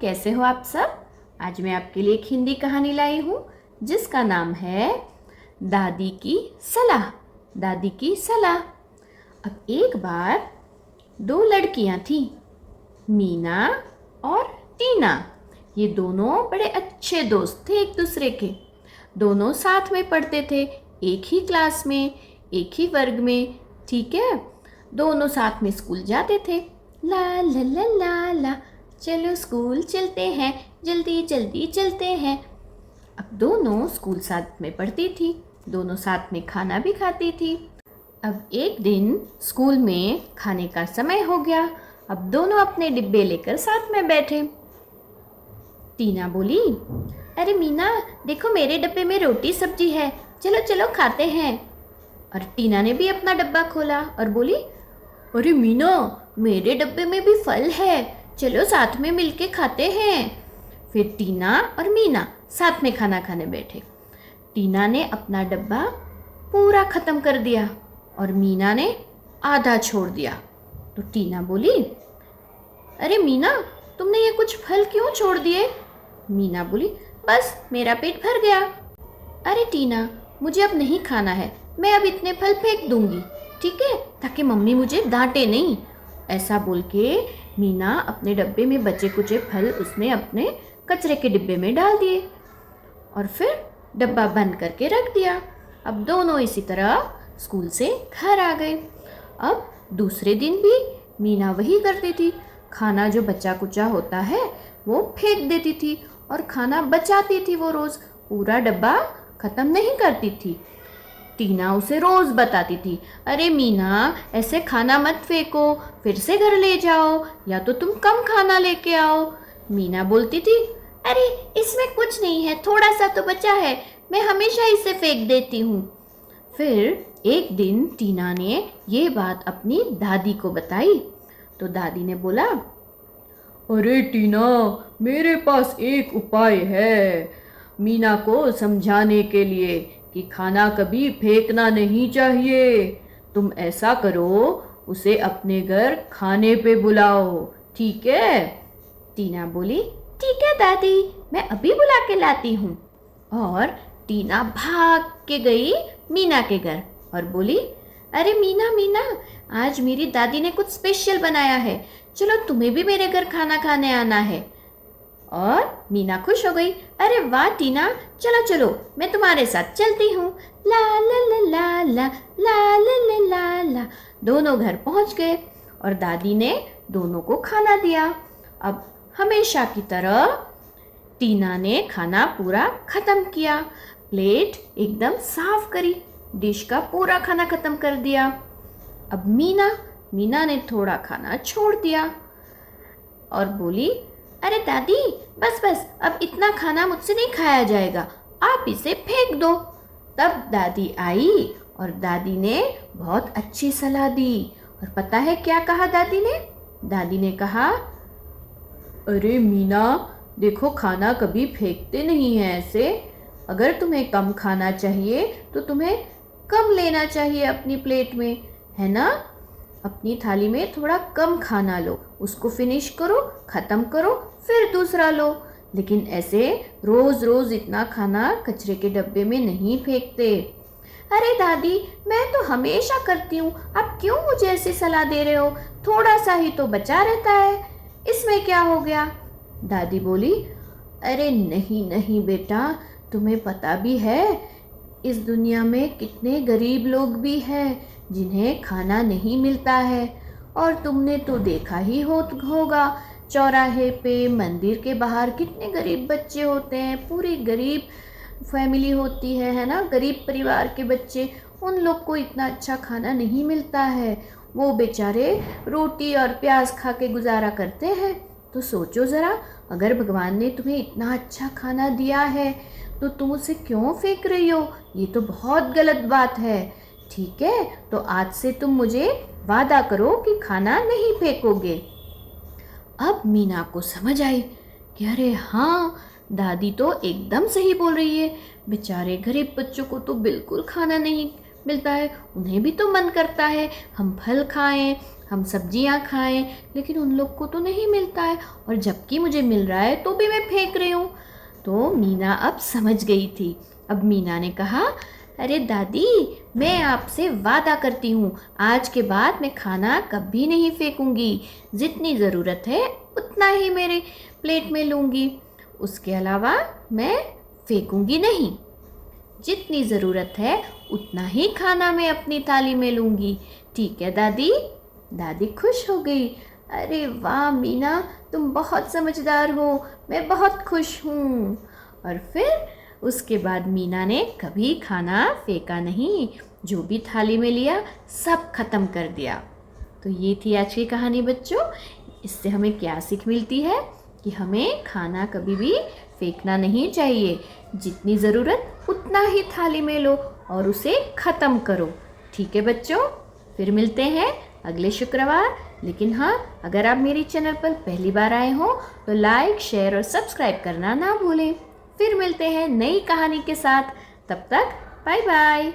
कैसे हो आप सब। आज मैं आपके लिए एक हिंदी कहानी लाई हूँ जिसका नाम है दादी की सलाह। दादी की सलाह। अब एक बार दो लड़कियाँ थीं, मीना और टीना। ये दोनों बड़े अच्छे दोस्त थे एक दूसरे के। दोनों साथ में पढ़ते थे, एक ही क्लास में, एक ही वर्ग में। ठीक है, दोनों साथ में स्कूल जाते थे। ला ला ला ला ला, चलो स्कूल चलते हैं, जल्दी जल्दी चलते हैं। अब दोनों स्कूल साथ में पढ़ती थी, दोनों साथ में खाना भी खाती थी। अब एक दिन स्कूल में खाने का समय हो गया। अब दोनों अपने डिब्बे लेकर साथ में बैठे। टीना बोली, अरे मीना देखो मेरे डब्बे में रोटी सब्जी है, चलो चलो खाते हैं। और टीना ने भी अपना डब्बा खोला और बोली, अरे मीना मेरे डब्बे में भी फल है, चलो साथ में मिलके खाते हैं। फिर टीना और मीना साथ में खाना खाने बैठे। टीना ने अपना डब्बा पूरा ख़त्म कर दिया और मीना ने आधा छोड़ दिया। तो टीना बोली, अरे मीना तुमने ये कुछ फल क्यों छोड़ दिए? मीना बोली, बस मेरा पेट भर गया। अरे टीना मुझे अब नहीं खाना है, मैं अब इतने फल फेंक दूंगी, ठीक है, ताकि मम्मी मुझे डांटे नहीं। ऐसा बोल के मीना अपने डब्बे में बचे कुचे फल उसने अपने कचरे के डिब्बे में डाल दिए और फिर डब्बा बंद करके रख दिया। अब दोनों इसी तरह स्कूल से घर आ गए। अब दूसरे दिन भी मीना वही करती थी, खाना जो बचा कुचा होता है वो फेंक देती थी और खाना बचाती थी। वो रोज़ पूरा डब्बा ख़त्म नहीं करती थी। टीना उसे रोज़ बताती थी, अरे मीना ऐसे खाना मत फेंको, फिर से घर ले जाओ या तो तुम कम खाना लेके आओ। मीना बोलती थी, अरे इसमें कुछ नहीं है, थोड़ा सा तो बचा है, मैं हमेशा इसे फेंक देती हूँ। फिर एक दिन टीना ने ये बात अपनी दादी को बताई। तो दादी ने बोला, अरे टीना मेरे पास एक उपाय है मीना को समझाने के लिए कि खाना कभी फेंकना नहीं चाहिए। तुम ऐसा करो, उसे अपने घर खाने पे बुलाओ, ठीक है? टीना बोली, ठीक है दादी, मैं अभी बुला के लाती हूँ। और टीना भाग के गई मीना के घर और बोली, अरे मीना मीना आज मेरी दादी ने कुछ स्पेशल बनाया है, चलो तुम्हें भी मेरे घर खाना खाने आना है। और मीना खुश हो गई, अरे वाह टीना, चलो चलो मैं तुम्हारे साथ चलती हूँ। ला ला ला ला ला ला ला ला ला ला। दोनों घर पहुँच गए और दादी ने दोनों को खाना दिया। अब हमेशा की तरह टीना ने खाना पूरा ख़त्म किया, प्लेट एकदम साफ करी, डिश का पूरा खाना ख़त्म कर दिया। अब मीना ने थोड़ा खाना छोड़ दिया और बोली, अरे दादी बस बस, अब इतना खाना मुझसे नहीं खाया जाएगा, आप इसे फेंक दो। तब दादी आई और दादी ने बहुत अच्छी सलाह दी। और पता है क्या कहा दादी ने? दादी ने कहा, अरे मीना देखो खाना कभी फेंकते नहीं हैं ऐसे। अगर तुम्हें कम खाना चाहिए तो तुम्हें कम लेना चाहिए अपनी प्लेट में, है ना? अपनी थाली में थोड़ा कम खाना लो, उसको फिनिश करो, ख़त्म करो, फिर दूसरा लो। लेकिन ऐसे रोज़ रोज़ इतना खाना कचरे के डब्बे में नहीं फेंकते। अरे दादी मैं तो हमेशा करती हूँ, आप क्यों मुझे ऐसी सलाह दे रहे हो? थोड़ा सा ही तो बचा रहता है, इसमें क्या हो गया? दादी बोली, अरे नहीं नहीं बेटा, तुम्हें पता भी है इस दुनिया में कितने गरीब लोग भी हैं जिन्हें खाना नहीं मिलता है। और तुमने तो देखा ही होगा चौराहे पे, मंदिर के बाहर कितने गरीब बच्चे होते हैं, पूरी गरीब फैमिली होती है ना, गरीब परिवार के बच्चे, उन लोग को इतना अच्छा खाना नहीं मिलता है। वो बेचारे रोटी और प्याज खा के गुजारा करते हैं। तो सोचो ज़रा, अगर भगवान ने तुम्हें इतना अच्छा खाना दिया है तो तुम उसे क्यों फेंक रही हो? ये तो बहुत गलत बात है, ठीक है? तो आज से तुम मुझे वादा करो कि खाना नहीं फेंकोगे। अब मीना को समझ आई कि अरे हाँ, दादी तो एकदम सही बोल रही है। बेचारे गरीब बच्चों को तो बिल्कुल खाना नहीं मिलता है, उन्हें भी तो मन करता है हम फल खाएं, हम सब्जियां खाएं, लेकिन उन लोग को तो नहीं मिलता है, और जबकि मुझे मिल रहा है तो भी मैं फेंक रही हूँ। तो मीना अब समझ गई थी। अब मीना ने कहा, अरे दादी, मैं आपसे वादा करती हूँ, आज के बाद मैं खाना कभी नहीं फेंकूंगी। जितनी ज़रूरत है उतना ही मेरे प्लेट में लूँगी, उसके अलावा मैं फेंकूंगी नहीं। जितनी ज़रूरत है उतना ही खाना मैं अपनी थाली में लूँगी। ठीक है दादी? दादी खुश हो गई। अरे वाह मीना, तुम बहुत समझदार हो, मैं बहुत खुश हूँ। और फिर उसके बाद मीना ने कभी खाना फेंका नहीं, जो भी थाली में लिया सब खत्म कर दिया। तो ये थी आज की कहानी बच्चों। इससे हमें क्या सीख मिलती है कि हमें खाना कभी भी फेंकना नहीं चाहिए। जितनी ज़रूरत उतना ही थाली में लो और उसे ख़त्म करो। ठीक है बच्चों, फिर मिलते हैं अगले शुक्रवार। लेकिन हाँ, अगर आप मेरी चैनल पर पहली बार आए हो तो लाइक, शेयर और सब्सक्राइब करना ना भूलें। फिर मिलते हैं नई कहानी के साथ। तब तक बाय बाय।